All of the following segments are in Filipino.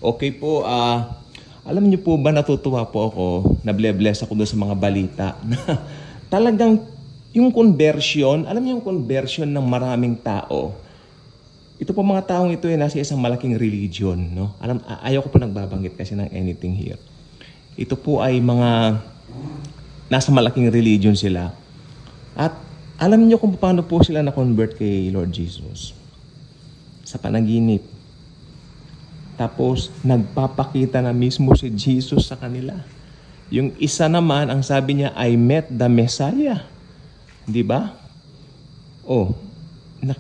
Okay po, alam niyo po ba, natutuwa po ako, nable-bless ako doon sa mga balita na talagang yung conversion, alam niyo yung conversion ng maraming tao, ito po mga taong ito nasa isang malaking religion, no? Ayaw ko po nagbabanggit kasi ng anything here. Ito po ay mga nasa malaking religion sila. At alam niyo kung paano po sila na-convert kay Lord Jesus? Sa panaginip. Tapos nagpapakita na mismo si Jesus sa kanila. Yung isa naman, ang sabi niya, I met the Messiah. Di ba? Oh,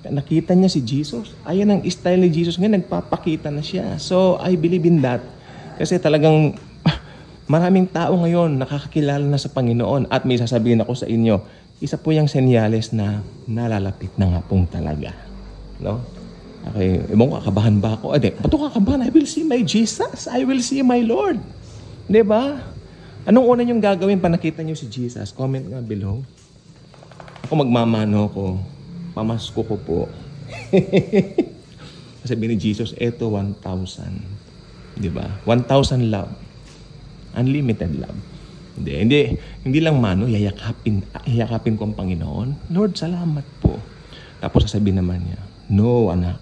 nakita niya si Jesus. Ayan ang style ni Jesus. Ngayon, nagpapakita na siya. So, I believe in that. Kasi talagang maraming tao ngayon nakakakilala na sa Panginoon. At may sasabihin ako sa inyo, isa po yung senyales na nalalapit na nga pong talaga. No? Okay, ibang kakabahan ba ako? Ba't kakabahan? I will see my Jesus. I will see my Lord. Di ba? Anong una niyong gagawin pa nakita niyo si Jesus? Comment nga below. Ako magmamano ko. Pamasko ko po. Sabi ni Jesus, eto 1,000. Di ba? 1,000 love. Unlimited love. Hindi lang mano, yayakapin ko ang Panginoon. Lord, salamat po. Tapos sasabihin naman niya, no, anak,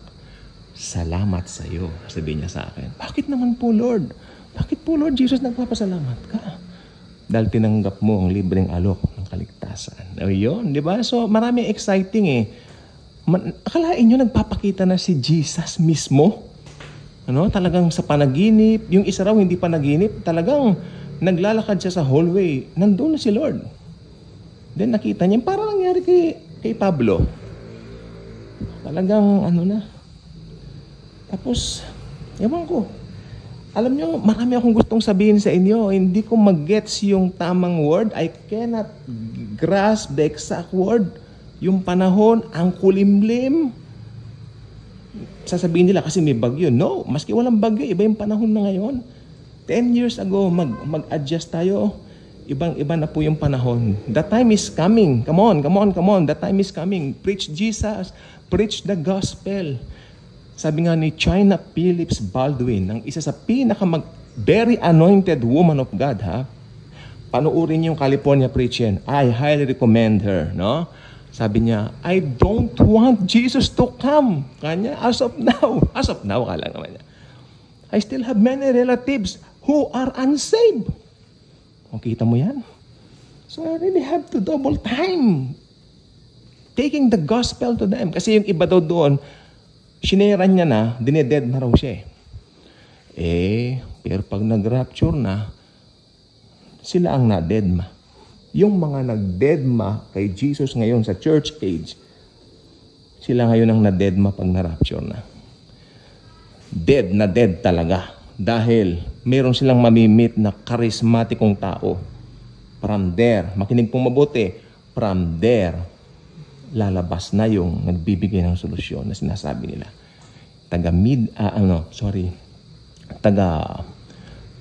salamat sa iyo. Sabihin niya sa akin, bakit naman po, Lord? Bakit po, Lord Jesus, nagpapasalamat ka? Dahil tinanggap mo ang libreng alok ng kaligtasan. O yun, di ba? So, marami exciting eh. Akalain nyo, nagpapakita na si Jesus mismo. Ano? Talagang sa panaginip. Yung isa raw hindi panaginip. Talagang naglalakad siya sa hallway. Nandun na si Lord. Then nakita niya, parang nangyari kay Pablo. Talagang ano na. Tapos, ewan ko. Alam nyo, marami akong gustong sabihin sa inyo. Hindi ko mag-gets yung tamang word. I cannot grasp the exact word. Yung panahon, ang kulimlim. Sasabihin nila kasi may bagyo. No, maski walang bagyo, iba yung panahon na ngayon. 10 years ago, mag-adjust tayo. Ibang-iba na po yung panahon. The time is coming. Come on. The time is coming. Preach Jesus. Preach the gospel. Sabi nga ni China Phillips Baldwin, ang isa sa very anointed woman of God, ha? Panuorin niyo yung California preaching. I highly recommend her, no? Sabi niya, I don't want Jesus to come. Kanya, as of now, kala naman niya. I still have many relatives who are unsaved. O, kita mo yan? So I really have to double time taking the gospel to them. Kasi yung iba daw doon, sineran niya na, dineded na raw siya pero pag nag-rapture na, sila ang na-deadma. Yung mga nag-deadma kay Jesus ngayon sa church age, sila ngayon ang na-deadma pag na-rapture na. Dead na dead talaga. Dahil meron silang mamimit na karismatikong tao. From there, makinig pong mabuti, from there, lalabas na yung nagbibigay ng solusyon na sinasabi nila.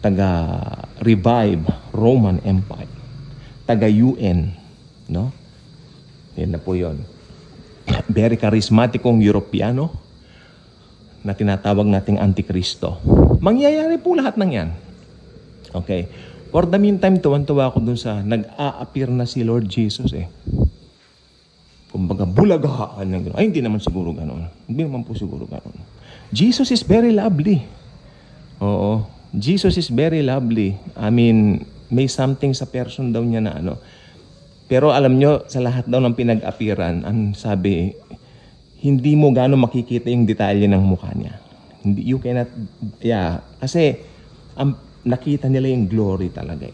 Taga-revive Roman Empire. Taga-UN. No? Yan na po yun. Very charismatikong Europeano na tinatawag nating Antikristo. Mangyayari po lahat ng yan. Okay. For the meantime, tuwan-tuwa ako dun sa nag-a-appear na si Lord Jesus Kumbaga, bulagahaan ng gano'n. Ay, hindi naman siguro gano'n. Hindi naman po siguro gano'n. Jesus is very lovely. Oo. Jesus is very lovely. I mean, may something sa person daw niya na ano. Pero alam nyo, sa lahat daw ng pinag-appearan, ang sabi, hindi mo gano'n makikita yung detalye ng mukha niya. You cannot, kasi nakita nila yung glory talaga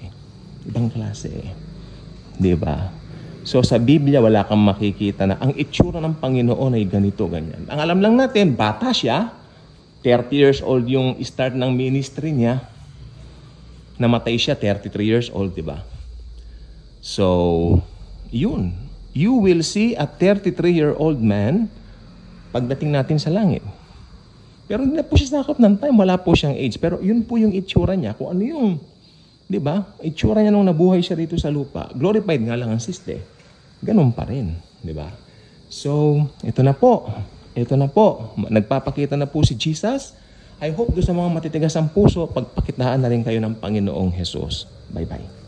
Ibang klase Di ba? So sa Biblia, wala kang makikita na ang itsura ng Panginoon ay ganito, ganyan. Ang alam lang natin, bata siya. 30 years old yung start ng ministry niya. Namatay siya, 33 years old, di ba? So, yun. You will see a 33-year-old man pagdating natin sa langit. Pero hindi na po siya sakop ng time. Wala po siyang age. Pero yun po yung itsura niya. Kung ano yung, di ba? Itsura niya nung nabuhay siya dito sa lupa. Glorified nga lang ang siste. Ganun pa rin, di ba? So, ito na po. Nagpapakita na po si Jesus I hope doon sa mga matitigas ang puso, pagpakitaan na rin kayo ng Panginoong Jesus. Bye-bye.